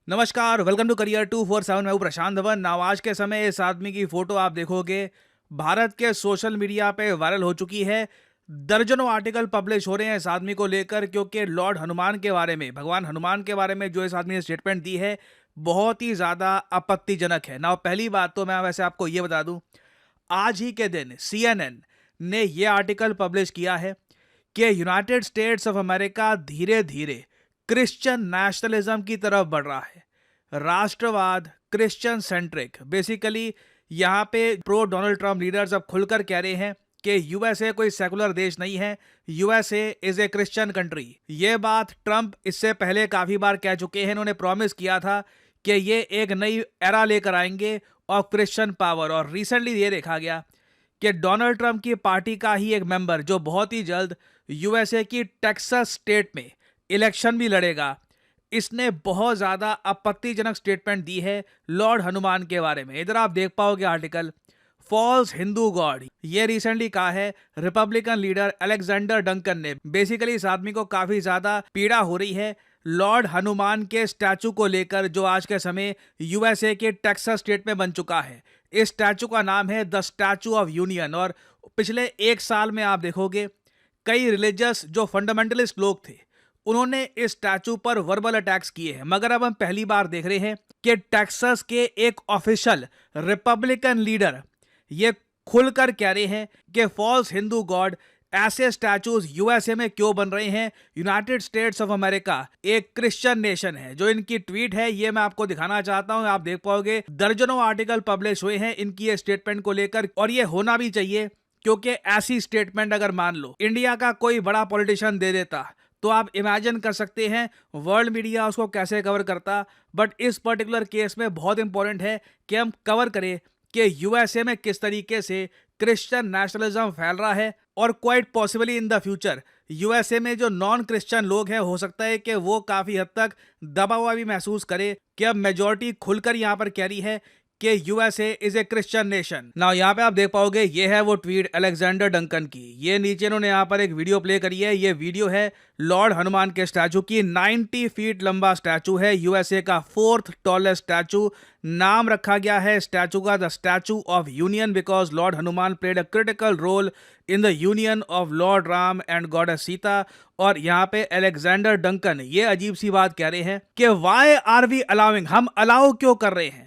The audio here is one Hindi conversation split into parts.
नमस्कार, वेलकम टू करियर 247। मैं हूं प्रशांत धवन। नाउ आज के समय इस आदमी की फोटो आप देखोगे, भारत के सोशल मीडिया पे वायरल हो चुकी है। दर्जनों आर्टिकल पब्लिश हो रहे हैं इस आदमी को लेकर, क्योंकि लॉर्ड हनुमान के बारे में, भगवान हनुमान के बारे में जो इस आदमी ने स्टेटमेंट दी है, बहुत ही ज़्यादा आपत्तिजनक है। नाउ पहली बात तो मैं वैसे आपको ये बता दूं, आज ही के दिन CNN ने यह आर्टिकल पब्लिश किया है कि यूनाइटेड स्टेट्स ऑफ अमेरिका धीरे धीरे क्रिश्चियन नेशनलिज्म की तरफ बढ़ रहा है। राष्ट्रवाद, क्रिश्चियन सेंट्रिक, बेसिकली यहाँ पे प्रो डोनाल्ड ट्रम्प लीडर्स अब खुलकर कह रहे हैं कि यूएसए कोई सेकुलर देश नहीं है, USA is a Christian country. ये बात ट्रम्प इससे पहले काफी बार कह चुके हैं। इन्होंने प्रॉमिस किया था कि ये एक नई एरा लेकर आएंगे ऑफ क्रिश्चियन पावर, और रिसेंटली ये देखा गया कि डोनाल्ड ट्रंप की पार्टी का ही एक मेंबर, जो बहुत ही जल्द यूएसए की टेक्सास स्टेट में इलेक्शन भी लड़ेगा, इसने बहुत ज़्यादा आपत्तिजनक स्टेटमेंट दी है लॉर्ड हनुमान के बारे में। इधर आप देख पाओगे आर्टिकल, फॉल्स हिंदू गॉड, ये रिसेंटली कहा है रिपब्लिकन लीडर अलेक्जेंडर डंकन ने। बेसिकली इस आदमी को काफ़ी ज़्यादा पीड़ा हो रही है लॉर्ड हनुमान के स्टैचू को लेकर, जो आज के समय यूएसए के टेक्सास स्टेट में बन चुका है। इस स्टैचू का नाम है द स्टैचू ऑफ यूनियन, और पिछले एक साल में आप देखोगे कई रिलीजियस जो फंडामेंटलिस्ट लोग थे, उन्होंने इस स्टैचू पर वर्बल अटैक्स किए हैं। मगर अब हम पहली बार देख रहे हैं कि टेक्सास के एक ऑफिशियल रिपब्लिकन लीडर ये खुलकर कह रहे हैं कि फॉल्स हिंदू गॉड, ऐसे स्टैचूज यूएसए में क्यों बन रहे हैं। यूनाइटेड स्टेट्स ऑफ अमेरिका एक क्रिश्चियन नेशन है। जो इनकी ट्वीट है ये मैं आपको दिखाना चाहता हूं। आप देख पाओगे दर्जनों आर्टिकल पब्लिश हुए हैं इनकी ये स्टेटमेंट को लेकर, और ये होना भी चाहिए, क्योंकि ऐसी स्टेटमेंट अगर मान लो इंडिया का कोई बड़ा पॉलिटिशियन दे देता तो आप इमेजिन कर सकते हैं वर्ल्ड मीडिया उसको कैसे कवर करता। बट इस पर्टिकुलर केस में बहुत इंपॉर्टेंट है कि हम कवर करें कि यूएसए में किस तरीके से क्रिश्चियन नेशनलिज्म फैल रहा है, और quite possibly in the future USA में जो नॉन क्रिश्चियन लोग हैं, हो सकता है कि वो काफी हद तक दबा हुआ भी महसूस करे कि अब मेजॉरिटी खुलकर यहां पर कह रही है कि USA is a Christian nation. Now यहाँ पे आप देख पाओगे ये है वो ट्वीट अलेक्जेंडर डंकन की। ये नीचे इन्होंने यहाँ पर एक वीडियो प्ले करी है। ये वीडियो है लॉर्ड हनुमान के स्टैचू की। 90 फीट लंबा स्टैचू है, यूएसए का 4th टॉलेस्ट स्टैचू। नाम रखा गया है स्टैचू का the statue of union, because lord Hanuman played a critical role in the union of lord Ram and goddess Sita. और यहाँ पे अलेक्जेंडर डंकन ये अजीब सी बात कह रहे हैं कि वाई आर वी अलाउइंग, हम अलाउ क्यों कर रहे हैं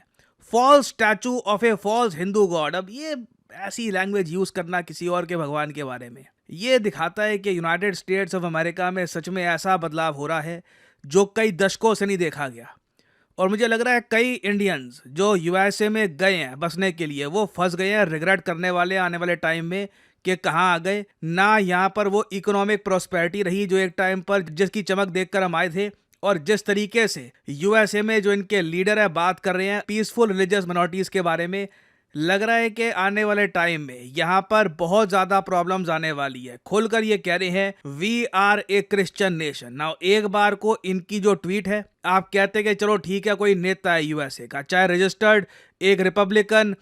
false statue of a false Hindu god. अब ये ऐसी लैंग्वेज यूज करना किसी और के भगवान के बारे में, ये दिखाता है कि यूनाइटेड स्टेट्स ऑफ अमेरिका में सच में ऐसा बदलाव हो रहा है जो कई दशकों से नहीं देखा गया। और मुझे लग रहा है कई इंडियंस जो यूएसए में गए हैं बसने के लिए, वो फंस गए हैं, रिग्रेट करने वाले आने वाले टाइम में कि कहाँ आ गए ना। यहाँ पर वो इकोनॉमिक प्रॉस्पेरिटी रही जो एक टाइम पर जिसकी चमक देखकर हम आए थे, और जिस तरीके से यूएसए में जो इनके लीडर है बात कर रहे हैं पीसफुल रिलीजियस मिनॉरिटीज के बारे में, लग रहा है कि आने वाले टाइम में यहाँ पर बहुत ज्यादा प्रॉब्लम्स आने वाली है। खुलकर ये कह रहे हैं we are a Christian nation. Now एक बार को इनकी जो ट्वीट है, आप कहते हैं कि चलो ठीक है कोई नेता है यूएसए का, चाहे रजिस्टर्ड एक रिपब्लिकन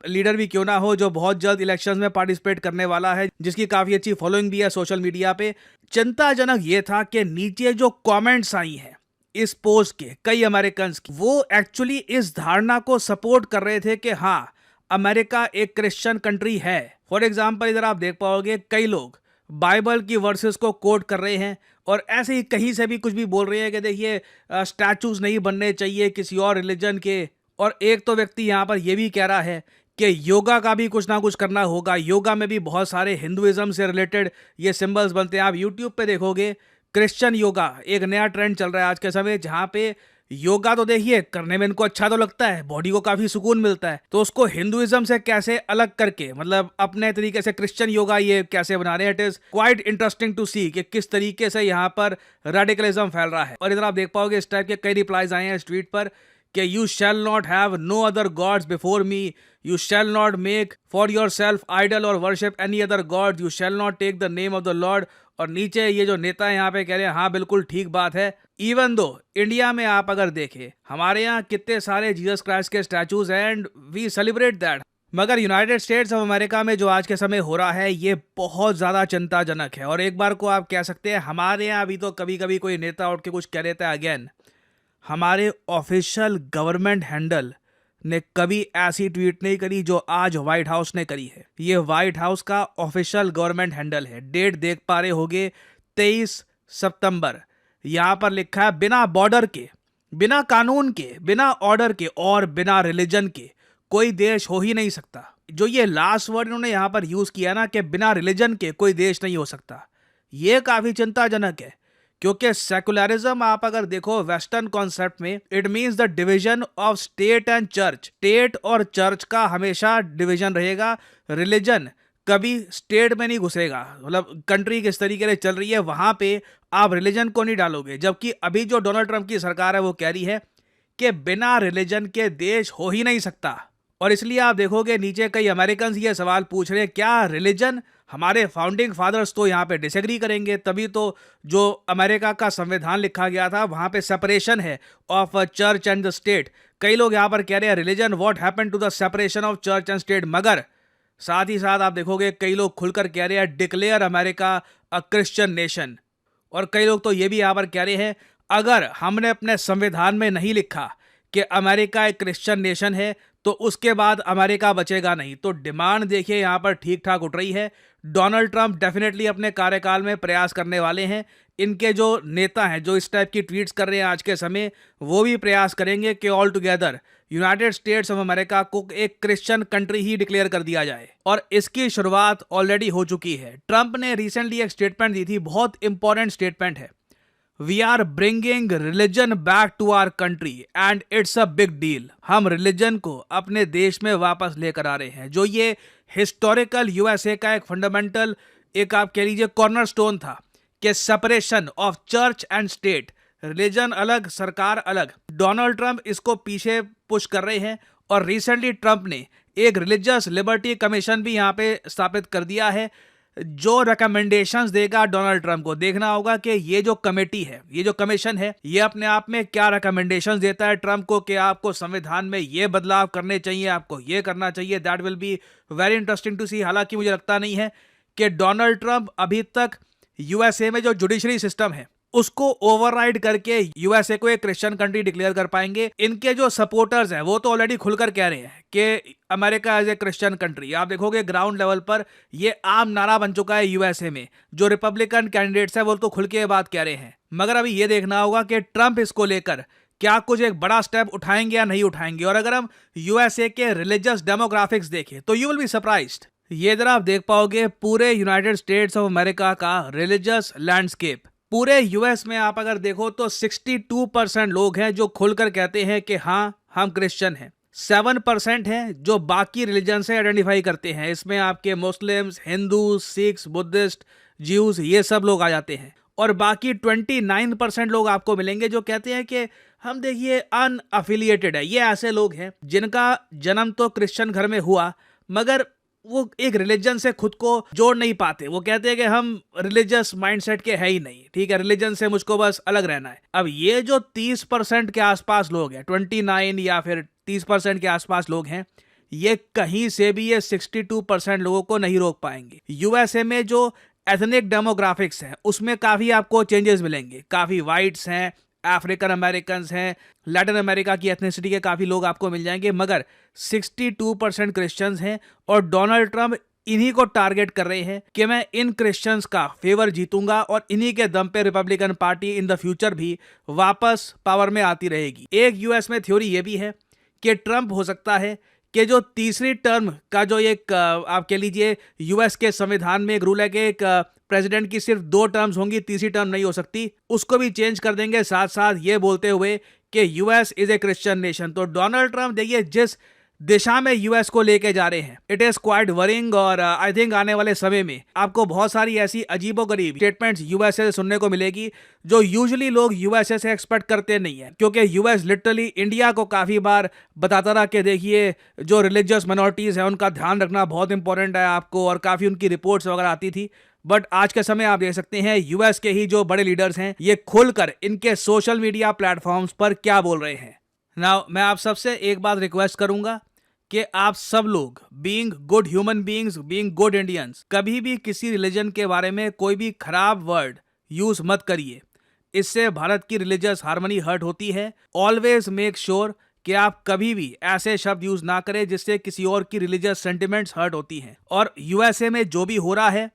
लीडर भी क्यों ना हो, जो बहुत जल्द इलेक्शंस में पार्टिसिपेट करने वाला है, जिसकी काफी अच्छी फॉलोइंग भी है सोशल मीडिया पे। चिंताजनक ये था कि नीचे जो कमेंट्स आई हैं इस पोस्ट के कई अमेरिकन की, वो एक्चुअली इस धारणा को सपोर्ट कर रहे थे कि हाँ अमेरिका एक क्रिश्चियन कंट्री है। फॉर एग्जाम्पल इधर आप देख पाओगे कई लोग बाइबल की वर्सेस को कोट कर रहे हैं, और ऐसे ही कहीं से भी कुछ भी बोल रहे हैं कि देखिए स्टैचूज नहीं बनने चाहिए किसी और रिलीजन के। और एक तो व्यक्ति यहाँ पर यह भी कह रहा है कि योगा का भी कुछ ना कुछ करना होगा, योगा में भी बहुत सारे हिंदुइज्म से रिलेटेड ये सिंबल्स बनते हैं। आप यूट्यूब पे देखोगे क्रिश्चियन योगा एक नया ट्रेंड चल रहा है आज के समय, जहाँ पे योगा तो देखिए करने में इनको अच्छा तो लगता है, बॉडी को काफी सुकून मिलता है, तो उसको हिंदुइज्म से कैसे अलग करके, मतलब अपने तरीके से क्रिश्चियन योगा ये कैसे बना रहे हैं। It is quite interesting to see कि किस तरीके से यहाँ पर रेडिकलिज्म फैल रहा है। और इधर आप देख पाओगे इस टाइप के कई रिप्लाईज आए हैं इस ट्वीट पर कि you shall not have no other gods before me, you shall not make for yourself idol or worship any other god, you shall not take the name of the lord. और नीचे ये जो नेता है यहाँ पे कह रहे हैं हाँ बिल्कुल ठीक बात है। इवन दो इंडिया में आप अगर देखें हमारे यहाँ कितने सारे जीसस क्राइस्ट के स्टैचूज हैं एंड वी सेलिब्रेट दैट, मगर यूनाइटेड स्टेट्स ऑफ अमेरिका में जो आज के समय हो रहा है ये बहुत ज़्यादा चिंताजनक है। और एक बार को आप कह सकते हैं हमारे यहाँ भी तो कभी कभी कोई नेता उठ के कुछ कह देता है। अगेन हमारे ऑफिशियल गवर्नमेंट हैंडल ने कभी ऐसी ट्वीट नहीं करी जो आज व्हाइट हाउस ने करी है। ये व्हाइट हाउस का ऑफिशियल गवर्नमेंट हैंडल है। डेट देख पा रहे होगे 23 सितंबर। यहाँ पर लिखा है बिना बॉर्डर के, बिना कानून के, बिना ऑर्डर के और बिना रिलीजन के कोई देश हो ही नहीं सकता। जो ये लास्ट वर्ड इन्होंने यहाँ पर यूज किया ना कि बिना रिलीजन के कोई देश नहीं हो सकता, ये काफी चिंताजनक है। क्योंकि सेकुलरिज्म आप अगर देखो वेस्टर्न कॉन्सेप्ट में, it means the division of state and church. State और चर्च का हमेशा डिवीजन रहेगा। रिलीजन कभी स्टेट में नहीं घुसेगा। मतलब कंट्री किस तरीके से चल रही है वहां पे आप रिलीजन को नहीं डालोगे। जबकि अभी जो डोनाल्ड ट्रंप की सरकार है वो कह रही है कि बिना रिलीजन के देश हो ही नहीं सकता। और इसलिए आप देखोगे नीचे कई अमेरिकन ये सवाल पूछ रहे हैं क्या रिलीजन, हमारे फाउंडिंग फादर्स तो यहाँ पे डिसएग्री करेंगे। तभी तो जो अमेरिका का संविधान लिखा गया था वहां पे सेपरेशन है of church and the state. कई लोग यहाँ पर कह रहे हैं religion what happened to the separation of church and state. मगर साथ ही साथ आप देखोगे कई लोग खुलकर कह रहे हैं declare America a Christian nation. और कई लोग तो ये भी यहाँ पर कह रहे हैं अगर हमने अपने संविधान में नहीं लिखा कि अमेरिका एक क्रिश्चियन नेशन है तो उसके बाद अमेरिका बचेगा नहीं। तो डिमांड देखिए यहाँ पर ठीक ठाक उठ रही है। डोनाल्ड ट्रंप डेफिनेटली अपने कार्यकाल में प्रयास करने वाले हैं। इनके जो नेता हैं जो इस टाइप की ट्वीट्स कर रहे हैं आज के समय, वो भी प्रयास करेंगे कि all together United states of America को एक क्रिश्चियन कंट्री ही डिक्लेयर कर दिया जाए। और इसकी शुरुआत ऑलरेडी हो चुकी है। ट्रंप ने रिसेंटली एक स्टेटमेंट दी थी, बहुत इंपॉर्टेंट स्टेटमेंट है। We are bringing religion back to our country and it's a big deal. हम रिलीजन को अपने देश में वापस लेकर आ रहे हैं। जो ये हिस्टोरिकल यूएसए का एक फंडामेंटल, एक आप कह लीजिए कॉर्नरस्टोन था कि separation of church and state, religion अलग सरकार अलग। डोनाल्ड ट्रंप इसको पीछे पुश कर रहे हैं। और रिसेंटली ट्रंप ने एक रिलीजियस लिबर्टी कमीशन भी यहाँ पे स्थापित कर दिया है जो रिकमेंडेशंस देगा डोनाल्ड ट्रंप को। देखना होगा कि ये जो कमेटी है, ये जो कमीशन है, ये अपने आप में क्या रिकमेंडेशंस देता है ट्रंप को कि आपको संविधान में ये बदलाव करने चाहिए, आपको ये करना चाहिए। That will be very interesting to see. हालांकि मुझे लगता नहीं है कि डोनाल्ड ट्रंप अभी तक यूएसए में जो जुडिशरी सिस्टम है उसको ओवरराइड करके यूएसए को एक क्रिश्चियन कंट्री डिक्लेयर कर पाएंगे। इनके जो सपोर्टर्स हैं वो तो ऑलरेडी खुलकर कह रहे हैं कि America as a Christian country. आप देखोगे ग्राउंड लेवल पर ये आम नारा बन चुका है यूएसए में। जो रिपब्लिकन कैंडिडेट्स हैं वो तो खुल के बात कह रहे हैं। मगर अभी ये देखना होगा कि ट्रंप इसको लेकर क्या कुछ एक बड़ा स्टेप उठाएंगे या नहीं उठाएंगे। और अगर हम यूएसए के रिलीजियस डेमोग्राफिक्स देखें तो यू विल बी सरप्राइज्ड। ये इधर आप देख पाओगे पूरे यूनाइटेड स्टेट्स ऑफ अमेरिका का रिलीजियस लैंडस्केप। पूरे यूएस में आप अगर देखो तो 62% लोग हैं जो खुलकर कहते हैं कि हाँ हम क्रिश्चियन हैं। 7% हैं जो बाकी रिलीजन से आइडेंटिफाई करते हैं। इसमें आपके Muslims, Hindu, Sikhs, Buddhist, Jews, ये सब लोग आ जाते हैं। और बाकी 29% लोग आपको मिलेंगे जो कहते हैं कि हम देखिए अनअफिलिएटेड है। ये ऐसे लोग हैं जिनका जन्म तो क्रिश्चियन घर में हुआ मगर वो एक रिलीजन से खुद को जोड़ नहीं पाते। वो कहते हैं कि हम रिलीजियस माइंडसेट के है ही नहीं, ठीक है, रिलीजन से मुझको बस अलग रहना है। अब ये जो 30% के आसपास लोग हैं, 29 या फिर 30% के आसपास लोग हैं, ये कहीं से भी ये 62% लोगों को नहीं रोक पाएंगे। यूएसए में जो एथनिक डेमोग्राफिक्स हैं उसमें काफी आपको चेंजेस मिलेंगे। काफी वाइट्स हैं, अफ्रीकन अमेरिकन हैं, लैटिन अमेरिका की एथनिसिटी के काफ़ी लोग आपको मिल जाएंगे। मगर 62% क्रिश्चियंस हैं। और डोनाल्ड ट्रंप इन्हीं को टारगेट कर रहे हैं कि मैं इन क्रिश्चियंस का फेवर जीतूंगा और इन्हीं के दम पे Republican party in the future भी वापस पावर में आती रहेगी। एक यूएस में थ्योरी ये भी है कि ट्रंप हो सकता है कि जो तीसरी टर्म का जो एक आप कह लीजिए यूएस के संविधान में एक रूल है कि एक प्रेसिडेंट की सिर्फ 2 टर्म्स होंगी, तीसरी टर्म नहीं हो सकती, उसको भी चेंज कर देंगे। साथ साथ ये बोलते हुए कि US is a Christian nation. तो डोनाल्ड ट्रंप देखिए जिस दिशा में यूएस को लेके जा रहे हैं, इट इज क्वाइट वरिंग। और आई थिंक आने वाले समय में आपको बहुत सारी ऐसी अजीबोगरीब स्टेटमेंट्स यूएसए से सुनने को मिलेगी जो यूजुअली लोग यूएसए से एक्सपेक्ट करते नहीं है। क्योंकि यूएस लिटरली इंडिया को काफी बार बताता रहा कि देखिए जो रिलीजियस माइनॉरिटीज है उनका ध्यान रखना बहुत इंपॉर्टेंट है आपको, और काफी उनकी रिपोर्ट्स वगैरह आती थी। बट आज के समय आप देख सकते हैं यूएस के ही जो बड़े लीडर्स हैं ये खुलकर इनके सोशल मीडिया प्लेटफॉर्म्स पर क्या बोल रहे हैं। नाउ मैं आप सबसे एक बात रिक्वेस्ट करूंगा कि आप सब लोग being good human beings, being good Indians, कभी भी किसी रिलीजन के बारे में कोई भी खराब वर्ड यूज मत करिए। इससे भारत की रिलीजियस हार्मनी हर्ट होती है। ऑलवेज मेक श्योर कि आप कभी भी ऐसे शब्द यूज ना करें जिससे किसी और की रिलीजियस सेंटिमेंट्स हर्ट होती हैं। और यूएसए में जो भी हो रहा है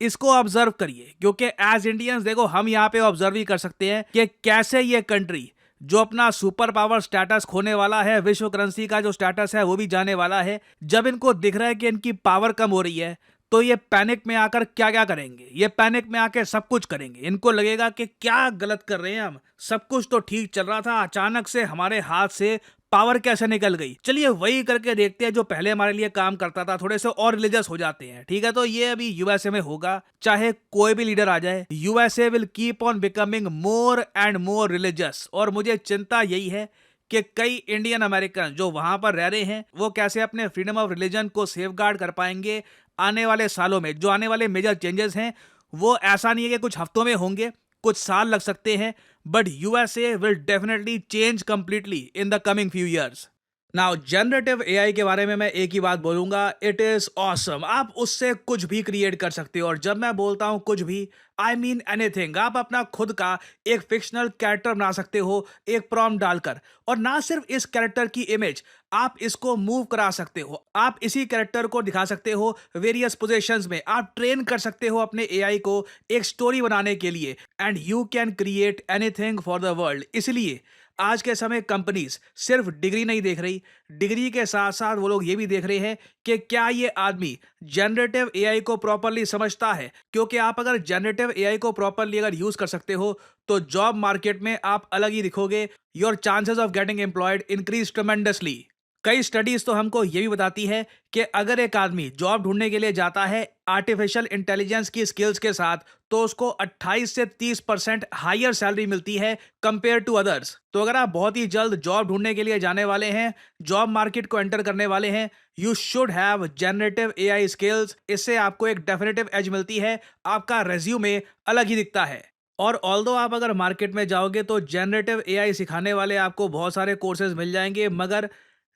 इसको ऑब्जर्व करिए, क्योंकि एज इंडियंस देखो हम यहाँ पे ऑब्जर्व ही कर सकते हैं कि कैसे ये कंट्री जो अपना सुपर पावर स्टेटस खोने वाला है, विश्व करेंसी का जो स्टेटस है वो भी जाने वाला है, जब इनको दिख रहा है कि इनकी पावर कम हो रही है तो ये पैनिक में आकर क्या क्या करेंगे। ये पैनिक में आकर सब कुछ करेंगे। इनको लगेगा कि क्या गलत कर रहे हैं हम, सब कुछ तो ठीक चल रहा था, अचानक से हमारे हाथ से पावर कैसे निकल गई। चलिए वही करके देखते हैं जो पहले हमारे लिए काम करता था, थोड़े से और रिलीजियस हो जाते हैं। ठीक है, तो ये अभी यूएसए में होगा, चाहे कोई भी लीडर आ जाए, USA will keep on becoming more and more religious. और मुझे चिंता यही है कि कई इंडियन अमेरिकन जो वहां पर रह रहे हैं वो कैसे अपने फ्रीडम ऑफ रिलीजन को सेफगार्ड कर पाएंगे आने वाले सालों में। जो आने वाले मेजर चेंजेस हैं वो ऐसा नहीं है कि कुछ हफ्तों में होंगे, कुछ साल लग सकते हैं, but USA will definitely change completely in the coming few years. Now generative AI के बारे में मैं एक ही बात बोलूंगा, इट इज ऑसम। आप उससे कुछ भी क्रिएट कर सकते हो, और जब मैं बोलता हूं कुछ भी, आई मीन एनीथिंग। आप अपना खुद का एक फिक्शनल कैरेक्टर बना सकते हो एक प्रॉम्प्ट डालकर, और ना सिर्फ इस कैरेक्टर की इमेज, आप इसको मूव करा सकते हो, आप इसी कैरेक्टर को दिखा सकते हो वेरियस पोजीशंस में, आप ट्रेन कर सकते हो अपने एआई को एक स्टोरी बनाने के लिए, and you can create anything for the world. इसलिए आज के समय कंपनीज सिर्फ डिग्री नहीं देख रही, डिग्री के साथ साथ वो लोग ये भी देख रहे हैं कि क्या ये आदमी जनरेटिव एआई को प्रॉपरली समझता है। क्योंकि आप अगर जनरेटिव एआई को प्रॉपरली अगर यूज कर सकते हो तो जॉब मार्केट में आप अलग ही दिखोगे। Your chances of getting employed increase tremendously. कई स्टडीज तो हमको ये भी बताती है कि अगर एक आदमी जॉब ढूंढने के लिए जाता है आर्टिफिशियल इंटेलिजेंस की स्किल्स के साथ, तो उसको 28 से 30% हायर सैलरी मिलती है कंपेयर टू अदर्स। तो अगर आप बहुत ही जल्द जॉब ढूंढने के लिए जाने वाले हैं, जॉब मार्केट को एंटर करने वाले हैं, you should have generative AI skills. इससे आपको एक डेफिनेटिव एज मिलती है, आपका रेज्यूमे अलग ही दिखता है। और ऑल्दो आप अगर मार्केट में जाओगे तो जनरेटिव एआई सिखाने वाले आपको बहुत सारे कोर्सेज मिल जाएंगे, मगर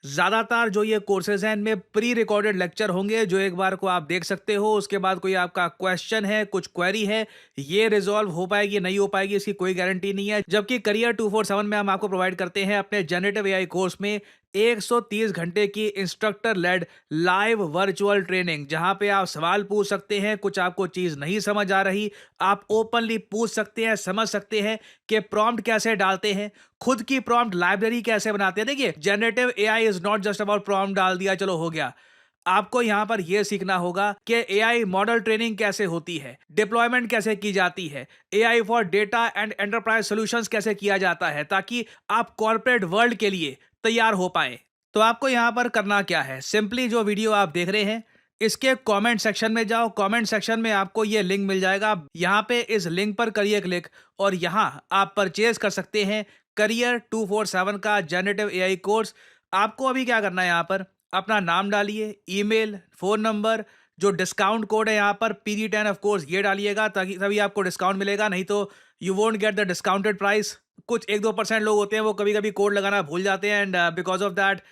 ज़्यादातर जो ये कोर्सेज हैं इनमें प्री रिकॉर्डेड लेक्चर होंगे जो एक बार को आप देख सकते हो। उसके बाद कोई आपका क्वेश्चन है, कुछ क्वेरी है, ये रिजॉल्व हो पाएगी नहीं हो पाएगी इसकी कोई गारंटी नहीं है। जबकि करियर 247 में हम आपको प्रोवाइड करते हैं अपने जनरेटिव एआई कोर्स में 130 घंटे की instructor led live virtual training, जहां पे आप सवाल पूछ सकते हैं, कुछ आपको चीज नहीं समझ आ रही आप ओपनली पूछ सकते हैं, समझ सकते हैं कि प्रॉम्प्ट कैसे डालते हैं, खुद की प्रॉम्प्ट लाइब्रेरी कैसे बनाते हैं। देखिए generative AI is not just about prompt डाल दिया चलो हो गया। आपको यहां पर यह सीखना होगा कि एआई मॉडल ट्रेनिंग कैसे होती है, डिप्लॉयमेंट कैसे की जाती है, AI for data and enterprise solutions कैसे किया जाता है, ताकि आप कॉर्पोरेट वर्ल्ड के लिए तैयार हो पाए। तो आपको यहां पर करना क्या है, सिंपली जो वीडियो आप देख रहे हैं इसके कमेंट सेक्शन में जाओ। कमेंट सेक्शन में आपको ये लिंक मिल जाएगा, यहां पे इस लिंक पर करिए क्लिक, और यहां आप परचेज कर सकते हैं करियर 247 का जनरेटिव एआई कोर्स। आपको अभी क्या करना है, यहां पर अपना नाम डालिए, ईमेल, फोन नंबर, जो डिस्काउंट कोड है यहाँ पर PD10 ऑफ कोर्स ये डालिएगा, ताकि तभी आपको डिस्काउंट मिलेगा, नहीं तो you won't get the discounted price. कुछ 1-2% लोग होते हैं वो कभी कभी कोड लगाना भूल जाते हैं, and because of that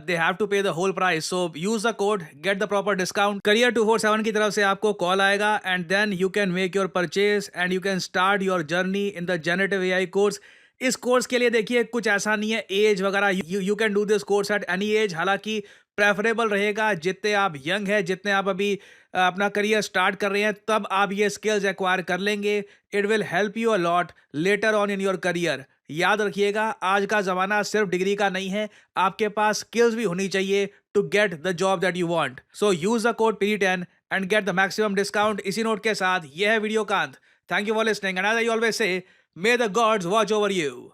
they have to pay the whole price. So use the code, get the proper discount. Career 247 की तरफ से आपको कॉल आएगा, and then you can make your purchase and you can start your journey in the generative AI course. इस कोर्स के लिए देखिए कुछ ऐसा नहीं है एज वगैरह, you can do this course at any as. हालांकि प्रेफरेबल रहेगा जितने आप यंग हैं, जितने आप अभी अपना करियर स्टार्ट कर रहे हैं, तब आप ये स्किल्स एक्वायर कर लेंगे। It will help you a lot later on in your career. याद रखिएगा आज का ज़माना सिर्फ डिग्री का नहीं है, आपके पास स्किल्स भी होनी चाहिए to get the job that you want. So use the code PD10 and get the maximum discount. इसी नोट के साथ यह है वीडियो का अंत। Thank you for listening, and as I always say, may the gods watch over you.